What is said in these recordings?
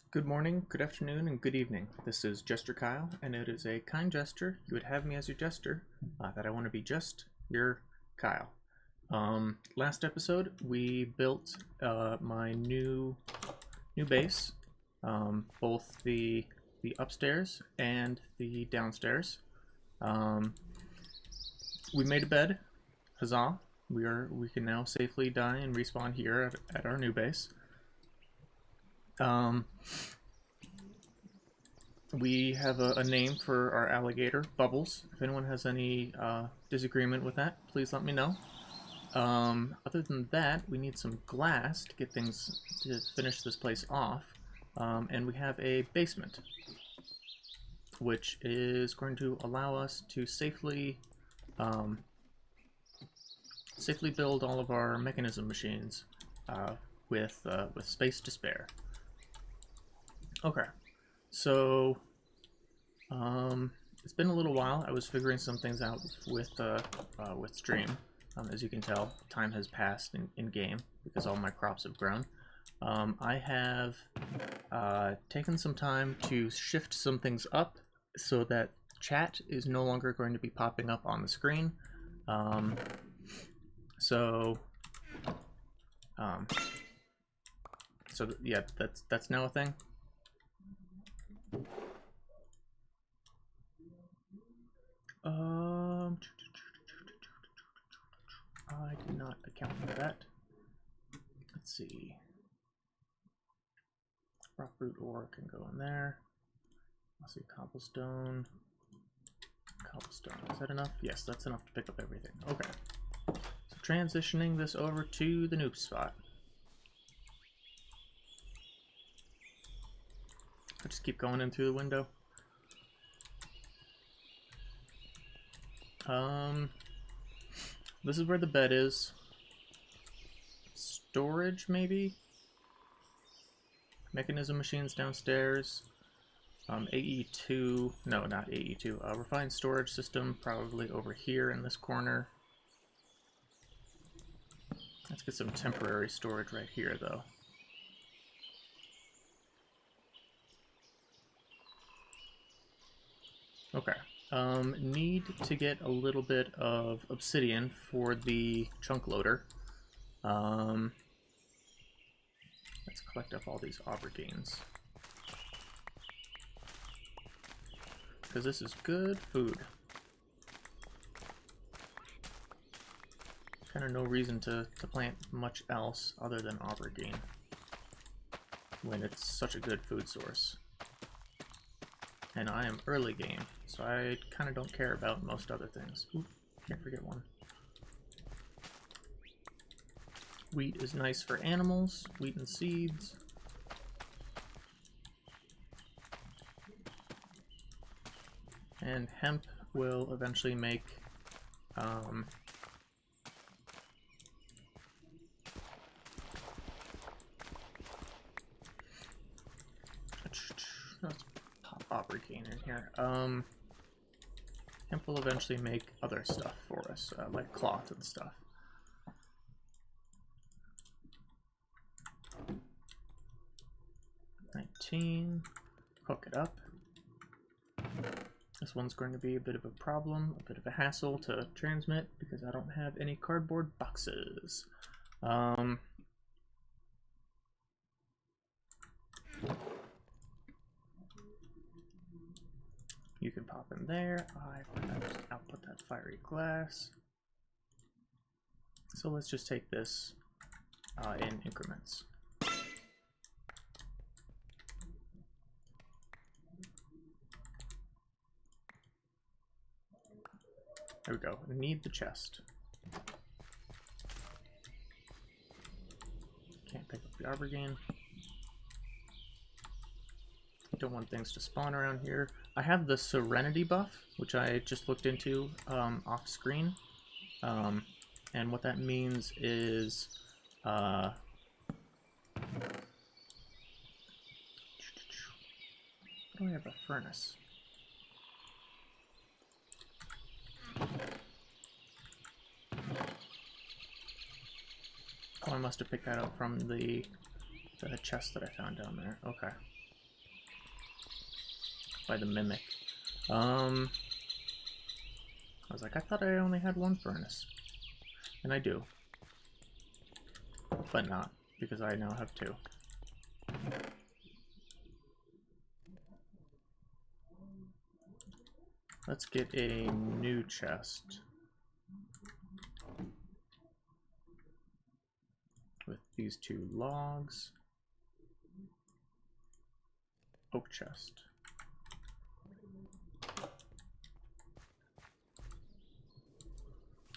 Good morning, good afternoon, and good evening. This is Jester Kyle, and it is a kind gesture. You would have me as your jester, that I want to be just your Kyle. Last episode, we built my new base, both the upstairs and the downstairs. We made a bed. Huzzah! We can now safely die and respawn here at our new base. We have a name for our alligator, Bubbles. If anyone has any disagreement with that, please let me know. Other than that, we need some glass to get things to finish this place off. And we have a basement, which is going to allow us to safely build all of our mechanism machines with space to spare. Okay, so it's been a little while. I was figuring some things out with stream. As you can tell, time has passed in game because all my crops have grown. I have taken some time to shift some things up so that chat is no longer going to be popping up on the screen. Yeah, that's now a thing. I did not account for that. Let's see. Rock root ore can go in there. Let's see, cobblestone. Cobblestone, is that enough? Yes, that's enough to pick up everything. Okay. So transitioning this over to the noob spot. I just keep going in through the window. This is where the bed is. Storage, maybe? Mechanism machines downstairs. AE2, no, not AE2. Refined storage system, probably over here in this corner. Let's get some temporary storage right here, though. Okay. Need to get a little bit of obsidian for the chunk loader. Let's collect up all these aubergines. Because this is good food. Kind of no reason to plant much else other than aubergine when it's such a good food source. And I am early game, so I kind of don't care about most other things. Ooh, can't forget one. Wheat is nice for animals, wheat and seeds. And hemp will eventually make let's pop aubergine in here. Hemp will eventually make other stuff for us, like cloth and stuff. Hook it up. This one's going to be a bit of a problem, a bit of a hassle to transmit because I don't have any cardboard boxes. You can pop in there. I forgot to output that fiery glass. So let's just take this in increments. There we go. I need the chest. Can't pick up the aubergine. Don't want things to spawn around here. I have the Serenity buff, which I just looked into off screen. And what that means is how do I have a furnace? Oh, I must have picked that up from the chest that I found down there. Okay. by the mimic. I was like, I thought I only had one furnace. And I do. But not, because I now have two. Let's get a new chest. With these 2 logs. Oak chest.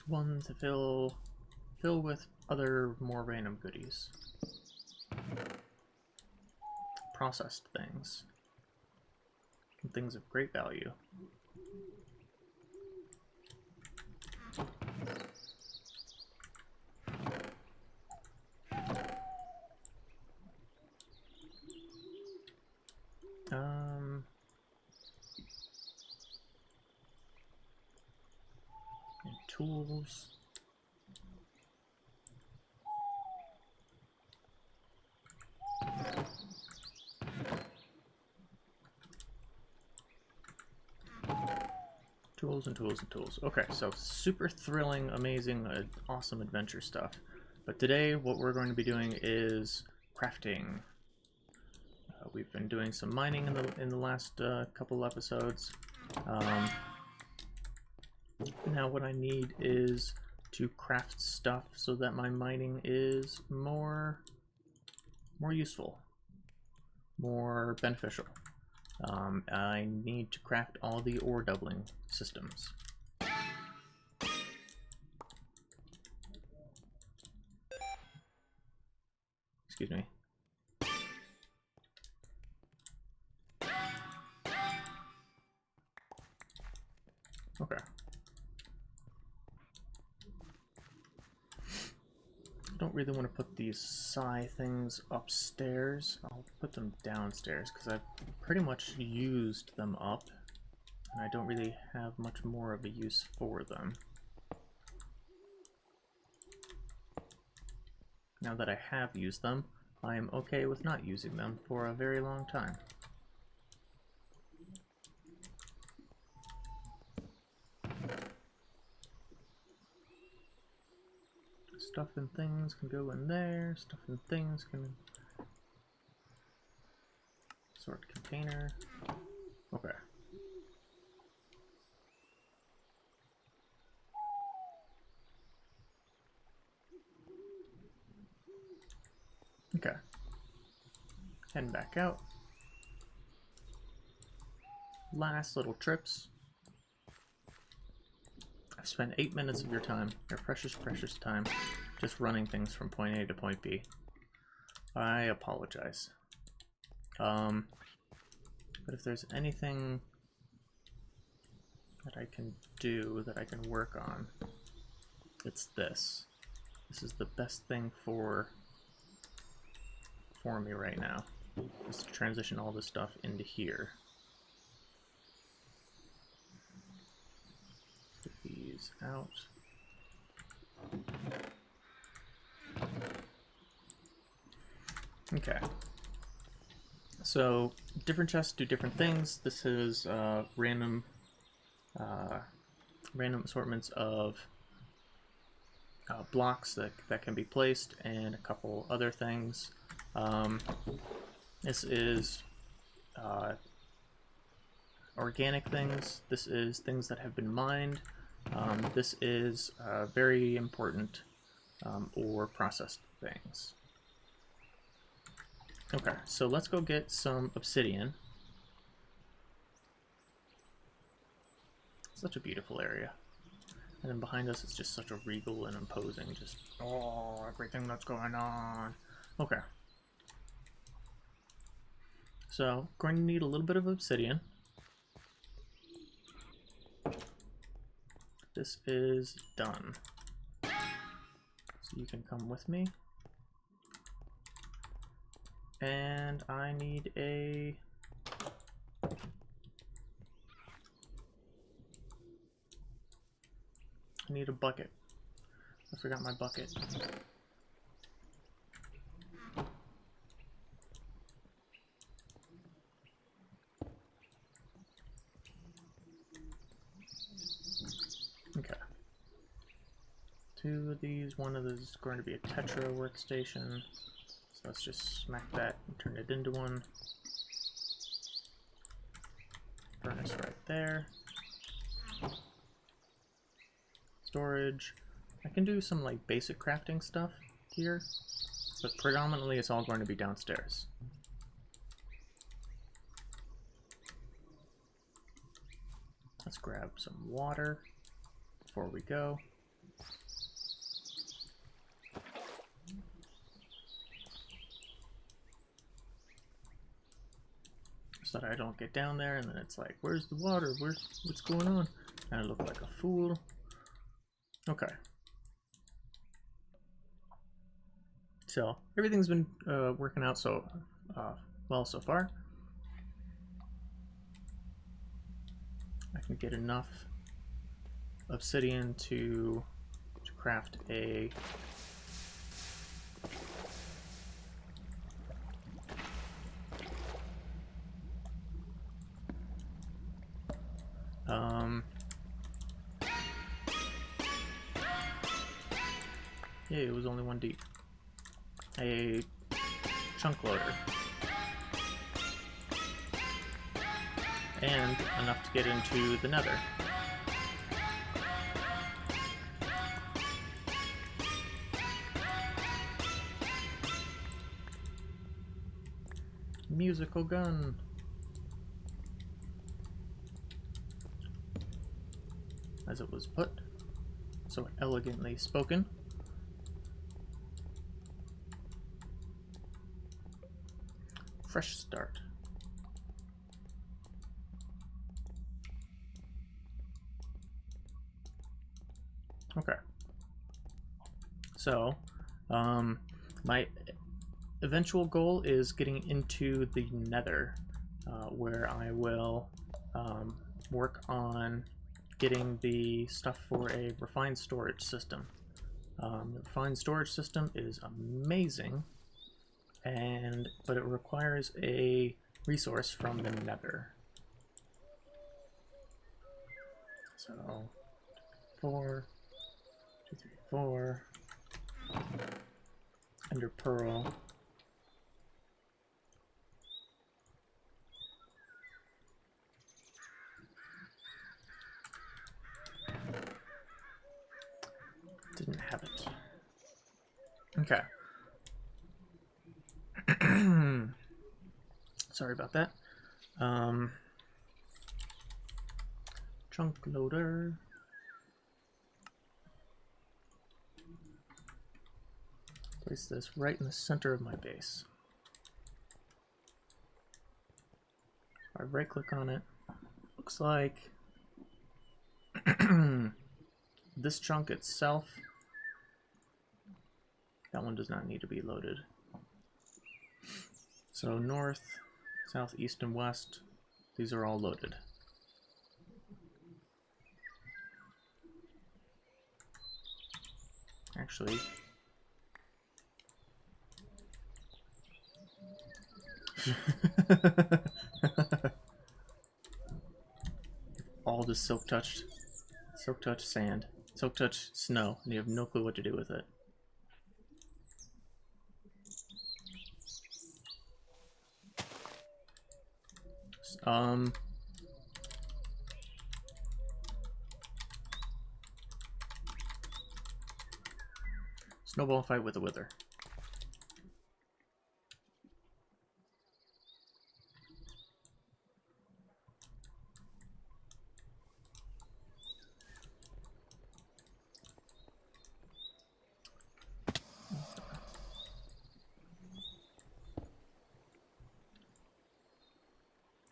One to fill with other more random goodies. Processed things. And things of great value. And tools. Tools and tools and tools. Okay, so super thrilling, amazing, awesome adventure stuff. But today what we're going to be doing is crafting. We've been doing some mining in the last couple episodes. Now what I need is to craft stuff so that my mining is more useful, more beneficial. I need to craft all the ore doubling systems. Excuse me. Okay. I don't really want to put these psi things upstairs. I'll put them downstairs because I've pretty much used them up and I don't really have much more of a use for them. Now that I have used them, I am okay with not using them for a very long time. Stuff and things can go in there, stuff and things can... Sort container. Okay. Okay. Heading back out. Last little trips. I've spent 8 minutes of your time, your precious, precious time, just running things from point A to point B. I apologize. But if there's anything that I can do, that I can work on, it's this. This is the best thing for me right now, is to transition all this stuff into here. Get these out. Okay. So different chests do different things. This is random assortments of blocks that can be placed, and a couple other things. This is organic things. This is things that have been mined. This is very important or processed things. Okay, so let's go get some obsidian. Such a beautiful area. And then behind us it's just such a regal and imposing, just, oh, everything that's going on. Okay. So, going to need a little bit of obsidian. This is done. So you can come with me. And I need a... I need a bucket. I forgot my bucket. 2 of these. One of those is going to be a Tetra workstation. So let's just smack that and turn it into one. Furnace right there. Storage. I can do some like basic crafting stuff here, but predominantly it's all going to be downstairs. Let's grab some water before we go. So that I don't get down there and then it's like, where's the water? What's going on? And I look like a fool. Okay. So everything's been working out so well so far. I can get enough obsidian to craft a yeah, it was only 1 deep. A chunk loader. And enough to get into the nether. Musical gun. As it was put. So elegantly spoken. Fresh start. Okay. So, my eventual goal is getting into the nether, where I will work on getting the stuff for a refined storage system. The refined storage system is amazing, but it requires a resource from the nether. So, 4, 2, 3, 4, Ender Pearl. Didn't have it. Okay. Sorry about that. Chunk loader. Place this right in the center of my base. If I right click on it, looks like this chunk itself, that one does not need to be loaded. So north, south, east, and west, these are all loaded. Actually, all the silk touch sand, silk touch snow, and you have no clue what to do with it. Snowball fight with a wither.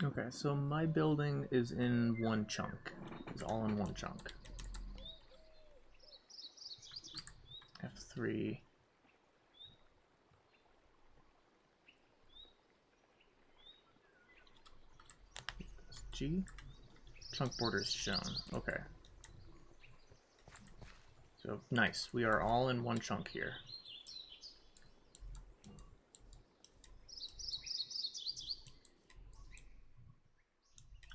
Okay, so my building is in one chunk. It's all in one chunk. F3. G. Chunk borders shown. Okay. So, nice. We are all in one chunk here.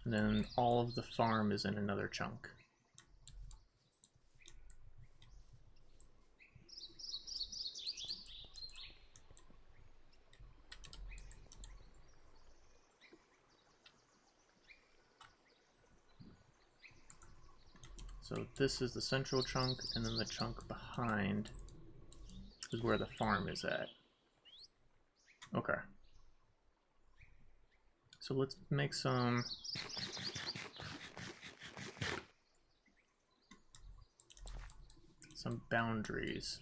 And then all of the farm is in another chunk. So this is the central chunk, and then the chunk behind is where the farm is at. Okay. So let's make some boundaries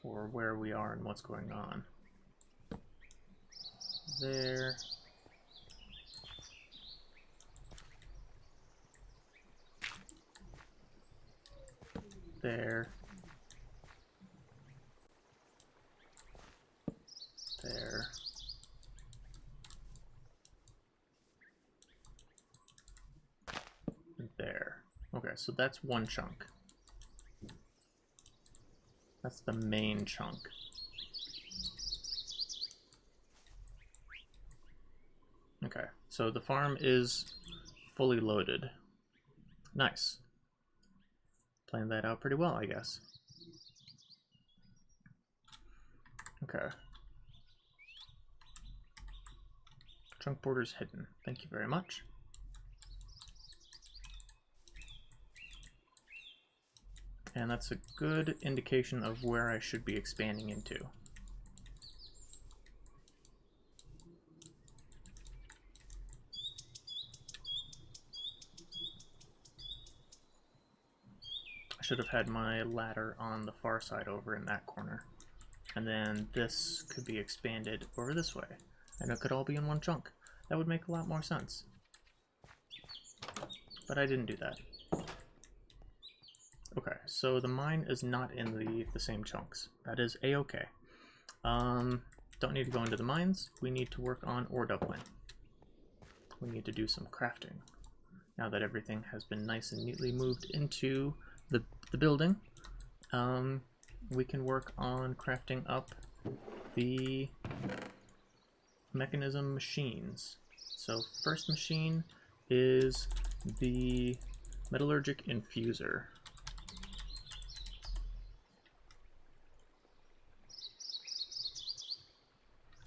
for where we are and what's going on. There. There. There. And there. Okay, so that's one chunk. That's the main chunk. Okay, so the farm is fully loaded. Nice. Planned that out pretty well, I guess. Okay. Chunk borders hidden. Thank you very much. And that's a good indication of where I should be expanding into. I should have had my ladder on the far side over in that corner. And then this could be expanded over this way. And it could all be in one chunk. That would make a lot more sense. But I didn't do that. Okay, so the mine is not in the same chunks. That is a-okay. Don't need to go into the mines. We need to work on ore doubling. We need to do some crafting. Now that everything has been nice and neatly moved into the building, we can work on crafting up the mechanism machines. So first machine is the Metallurgic Infuser.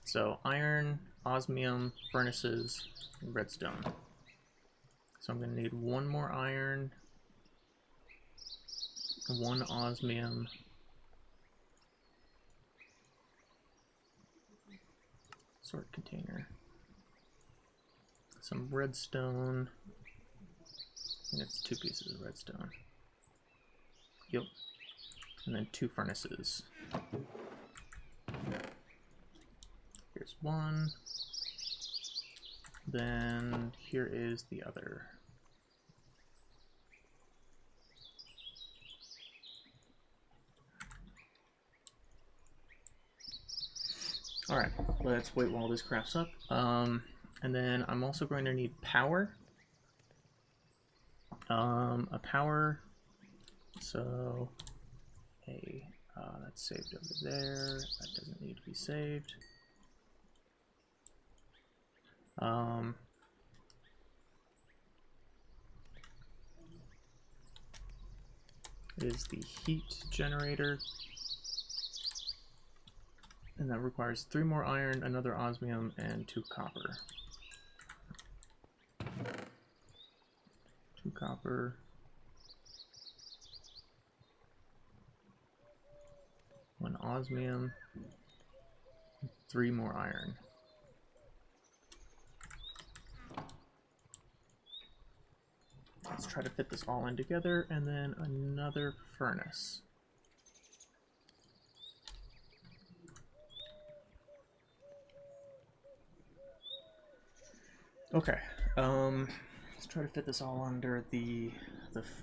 So iron, osmium, furnaces, and redstone. So I'm going to need one more iron, one osmium, sort container, some redstone, and it's 2 pieces of redstone. Yep. And then 2 furnaces. Here's one. Then here is the other. Alright, let's wait while this crafts up. And then I'm also going to need power. A power, so that's saved over there. That doesn't need to be saved. Is the heat generator, and that requires 3 more iron, another osmium, and 2 copper. 2 copper. 1 osmium, 3 more iron. Let's try to fit this all in together, and then another furnace. Okay, let's try to fit this all under the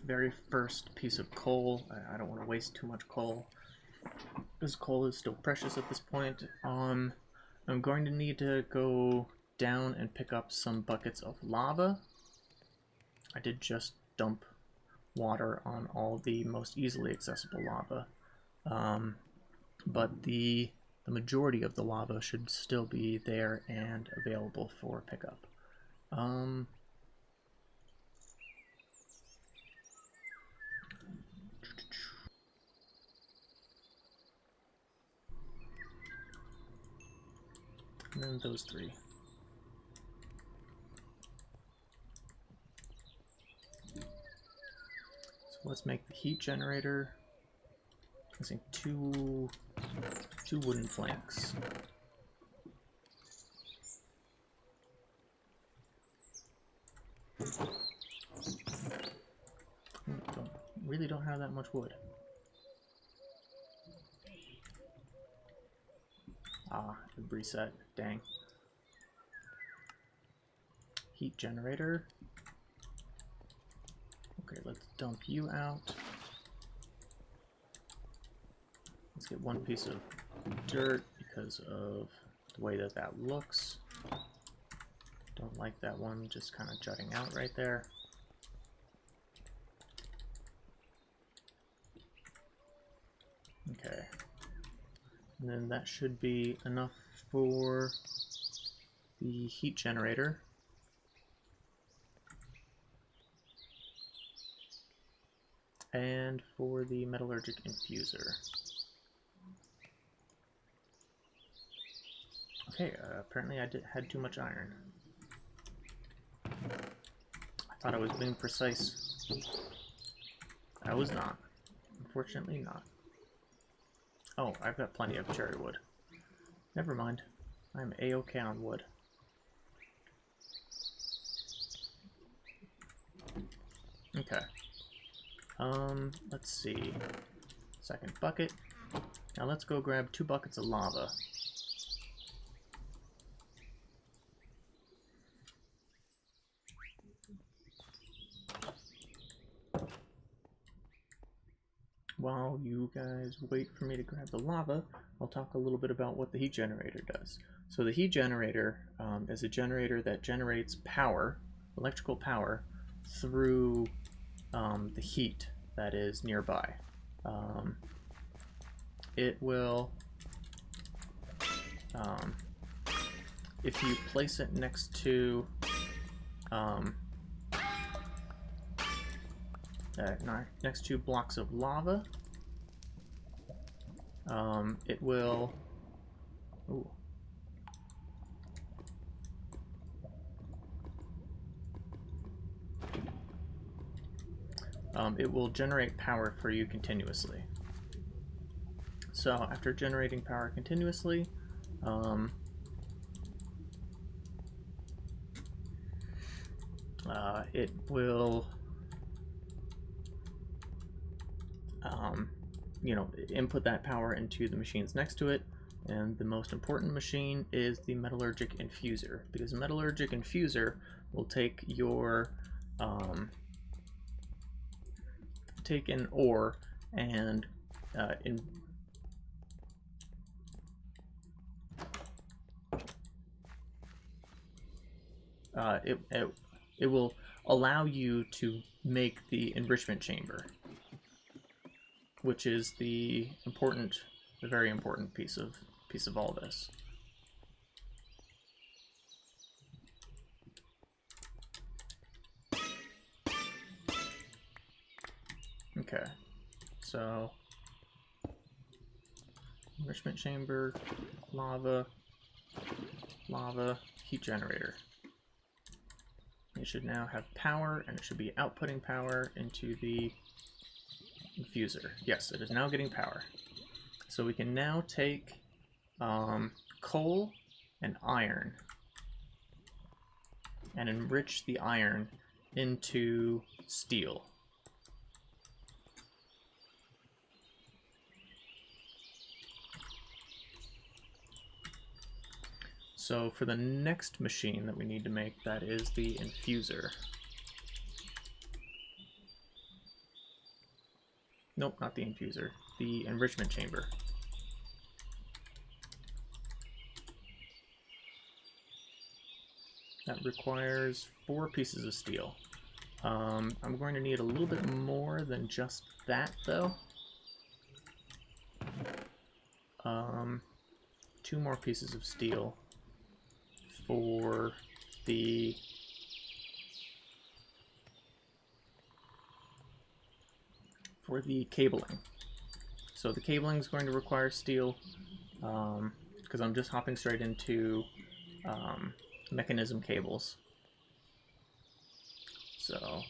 very first piece of coal. I don't want to waste too much coal. This coal is still precious at this point. I'm going to need to go down and pick up some buckets of lava. I did just dump water on all the most easily accessible lava, but the majority of the lava should still be there and available for pickup. And then those 3. let's make the heat generator. I think two wooden planks. Really don't have that much wood. Ah, it reset. Dang. Heat generator. Okay, let's dump you out. Let's get one piece of dirt because of the way that that looks. Don't like that one just kind of jutting out right there. Okay. And then that should be enough for the heat generator. And for the Metallurgic Infuser. Okay, apparently I had too much iron. I thought I was being precise. I was not. Unfortunately not. Oh, I've got plenty of cherry wood. Never mind. I'm A-okay on wood. Okay. Let's see. Second bucket. Now let's go grab 2 buckets of lava. While you guys wait for me to grab the lava, I'll talk a little bit about what the heat generator does. So the heat generator is a generator that generates power, electrical power, through the heat that is nearby. It will, if you place it next to next to blocks of lava, it will. Ooh. It will generate power for you continuously. So after generating power continuously, it will, you know, input that power into the machines next to it. And the most important machine is the Metallurgic Infuser, because the Metallurgic Infuser will take your take an ore and it will allow you to make the Enrichment Chamber, which is the very important piece of all this. Okay, so Enrichment Chamber, lava, heat generator. It should now have power, and it should be outputting power into the infuser. Yes, it is now getting power. So we can now take coal and iron and enrich the iron into steel. So for the next machine that we need to make, that is the infuser. Nope, not the infuser. The enrichment chamber. That requires 4 pieces of steel. I'm going to need a little bit more than just that, though. 2 more pieces of steel for the cabling. So the cabling is going to require steel, because I'm just hopping straight into mechanism cables. So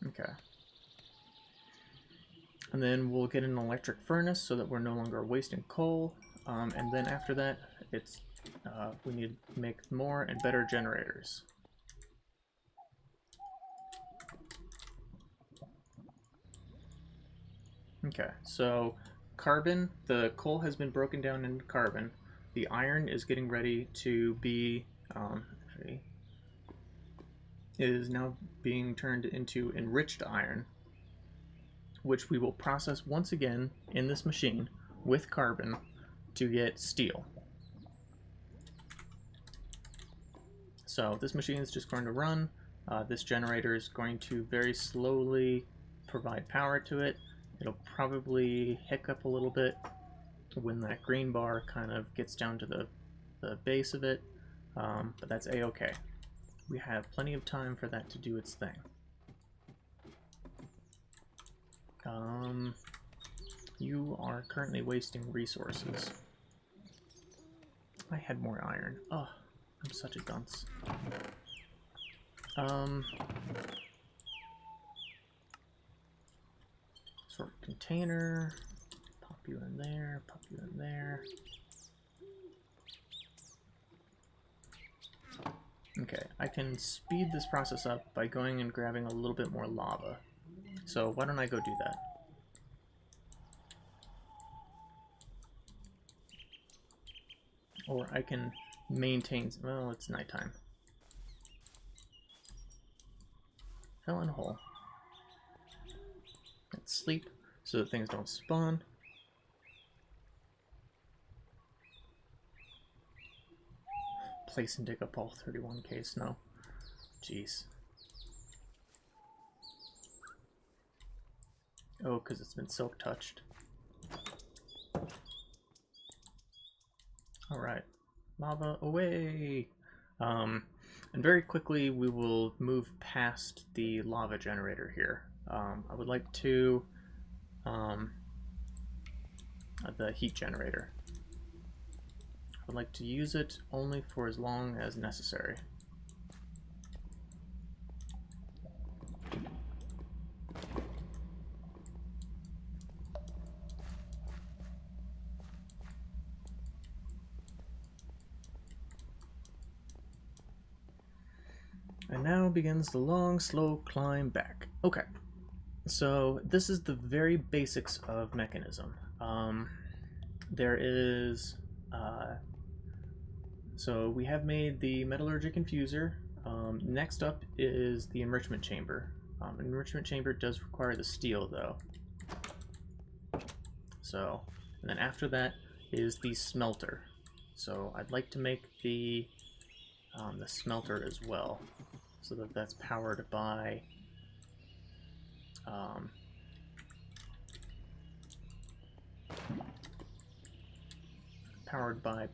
Okay. And then we'll get an electric furnace so that we're no longer wasting coal. And then after that, it's we need to make more and better generators. Okay, so carbon, the coal has been broken down into carbon. The iron is getting ready to be, actually, it is now being turned into enriched iron, which we will process once again in this machine with carbon to get steel. So this machine is just going to run. This generator is going to very slowly provide power to it. It'll probably hiccup a little bit when that green bar kind of gets down to the base of it, but that's a-okay. We have plenty of time for that to do its thing. You are currently wasting resources. I had more iron. Oh, I'm such a dunce. Sort of container. Pop you in there, pop you in there. Okay, I can speed this process up by going and grabbing a little bit more lava. So why don't I go do that? Or I can maintain... Well, it's nighttime. Fell in a hole. Let's sleep so that things don't spawn. Place and dig up all 31k snow. Jeez. Oh, because it's been silk touched. Alright. Lava away! And very quickly we will move past the lava generator here. I would like to... the heat generator. I would like to use it only for as long as necessary. And now begins the long, slow climb back. Okay, so this is the very basics of mechanism. There is... so we have made the Metallurgic Infuser. Next up is the Enrichment Chamber. Enrichment Chamber does require the steel, though. So, and then after that is the Smelter. So I'd like to make the Smelter as well, so that that's powered by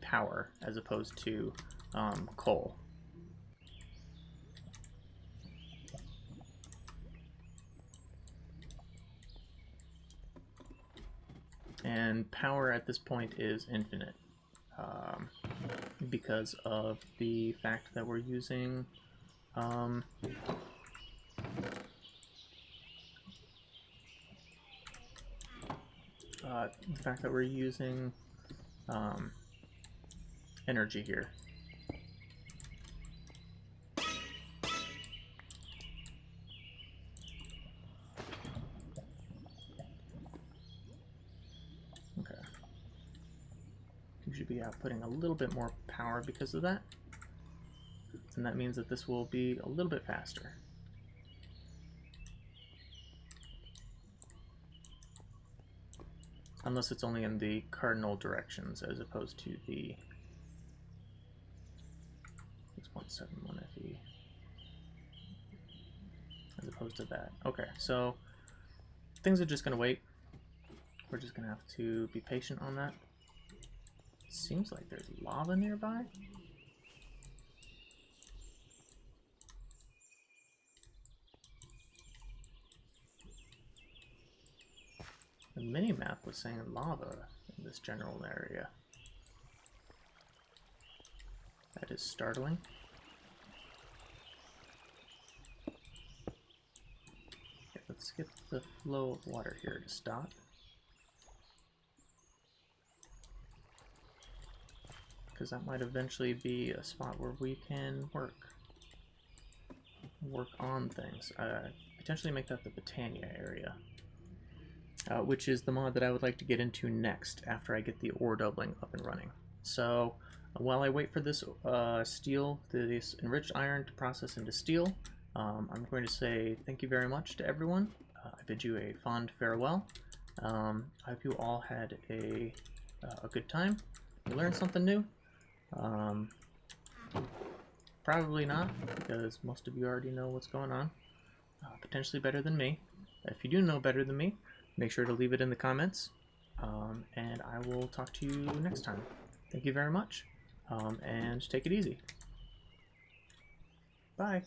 power as opposed to coal. And power at this point is infinite because of the fact that we're using energy here. Okay. We should be outputting a little bit more power because of that. And that means that this will be a little bit faster. Unless it's only in the cardinal directions as opposed to the 6.71 FE. As opposed to that. Okay, so things are just going to wait. We're just going to have to be patient on that. It seems like there's lava nearby. The mini-map was saying lava in this general area. That is startling. let's get the flow of water here to stop. Because that might eventually be a spot where we can work on things. Potentially make that the Britannia area, which is the mod that I would like to get into next after I get the ore doubling up and running. So while I wait for this steel, this enriched iron to process into steel, I'm going to say thank you very much to everyone. I bid you a fond farewell. I hope you all had a good time. You learned something new. Probably not, because most of you already know what's going on. Potentially better than me. If you do know better than me, make sure to leave it in the comments, and I will talk to you next time. Thank you very much, and take it easy. Bye.